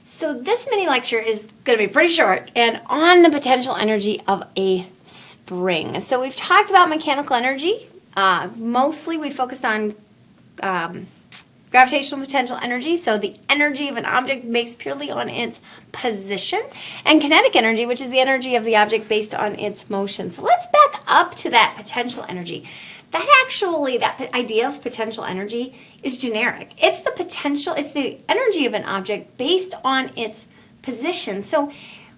So this mini lecture is going to be pretty short and on the potential energy of a spring. So we've talked about mechanical energy. Mostly we focused on gravitational potential energy, so the energy of an object based purely on its position, and kinetic energy, which is the energy of the object based on its motion. So let's back up to that potential energy. That idea of potential energy is generic. It's the potential, it's the energy of an object based on its position. So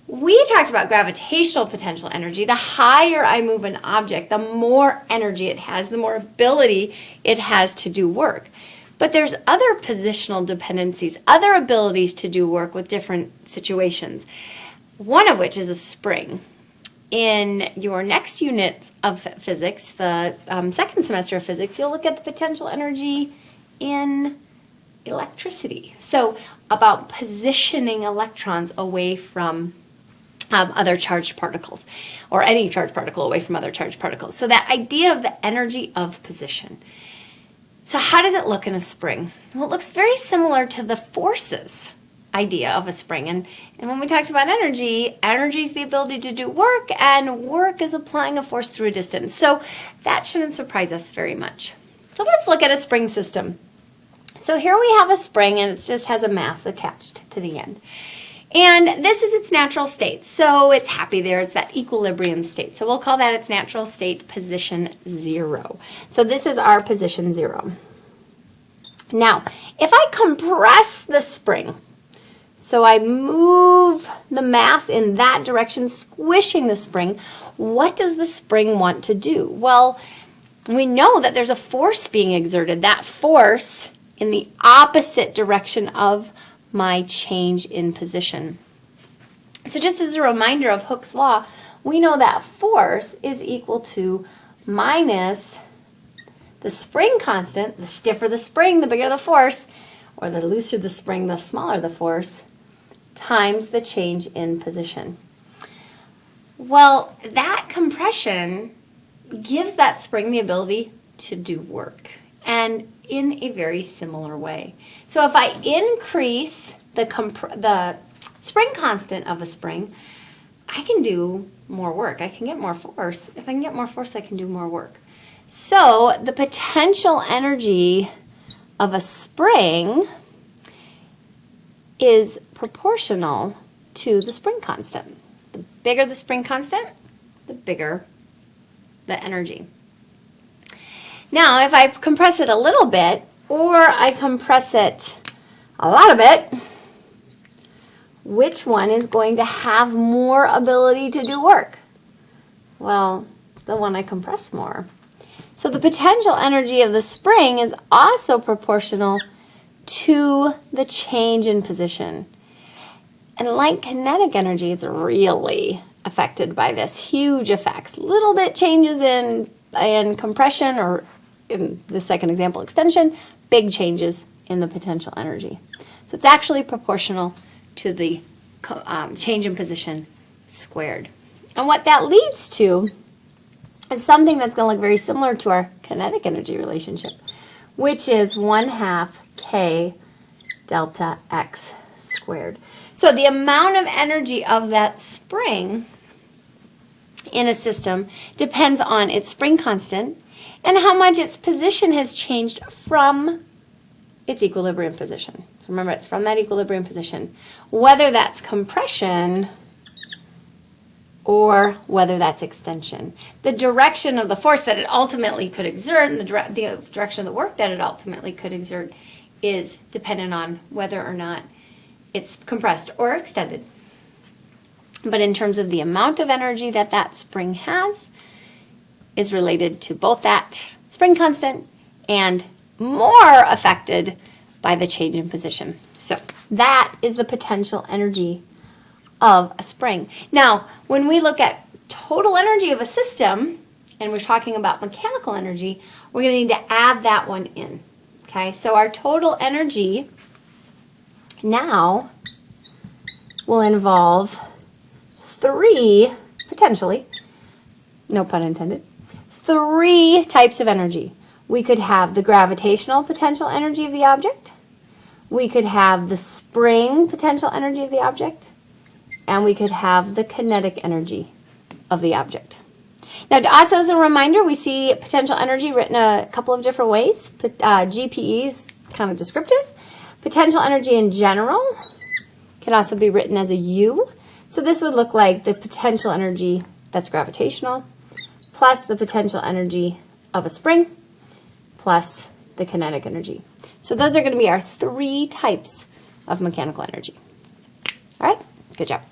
we talked about gravitational potential energy. The higher I move an object, the more energy it has, the more ability it has to do work. But there's other positional dependencies, other abilities to do work with different situations, one of which is a spring. In your next unit of physics, the second semester of physics, you'll look at the potential energy in electricity. So about positioning electrons away from other charged particles, or any charged particle away from other charged particles. So that idea of the energy of position. So how does it look in a spring? Well, it looks very similar to the forces idea of a spring. And when we talked about energy, energy is the ability to do work, and work is applying a force through a distance. So that shouldn't surprise us very much. So let's look at a spring system. So here we have a spring, and it just has a mass attached to the end. And this is its natural state. So it's happy there. It's that equilibrium state. So we'll call that its natural state, position 0. So this is our position 0. Now, if I compress the spring, so I move the mass in that direction, squishing the spring, what does the spring want to do? Well, we know that there's a force being exerted. That force in the opposite direction of my change in position. So just as a reminder of Hooke's law, we know that force is equal to minus the spring constant. The stiffer the spring, the bigger the force, or the looser the spring, the smaller the force, times the change in position. Well, that compression gives that spring the ability to do work, and in a very similar way. So if I increase the spring constant of a spring, I can do more work. I can get more force. If I can get more force, I can do more work. So the potential energy of a spring is proportional to the spring constant. The bigger the spring constant, the bigger the energy. Now, if I compress it a little bit, or I compress it a lot of it, which one is going to have more ability to do work? Well, the one I compress more. So the potential energy of the spring is also proportional to the change in position. And like kinetic energy, it's really affected by this. Huge effects. Little bit changes in compression, or in the second example, extension, big changes in the potential energy. So it's actually proportional to the change in position squared. And what that leads to is something that's going to look very similar to our kinetic energy relationship, which is 1/2 k delta x squared. So the amount of energy of that spring in a system depends on its spring constant and how much its position has changed from its equilibrium position. So remember, it's from that equilibrium position, whether that's compression or whether that's extension. The direction of the force that it ultimately could exert and the direction of the work that it ultimately could exert is dependent on whether or not it's compressed or extended. But in terms of the amount of energy that that spring has, is related to both that spring constant and more affected by the change in position. So that is the potential energy of a spring. Now, when we look at total energy of a system, and we're talking about mechanical energy, we're going to need to add that one in. Okay, so our total energy now will involve potentially, no pun intended, 3 types of energy. We could have the gravitational potential energy of the object. We could have the spring potential energy of the object, and we could have the kinetic energy of the object. Now, also as a reminder, we see potential energy written a couple of different ways. GPE is kind of descriptive. Potential energy in general can also be written as a U. So this would look like the potential energy that's gravitational, plus the potential energy of a spring, plus the kinetic energy. So those are going to be our 3 types of mechanical energy. All right, good job.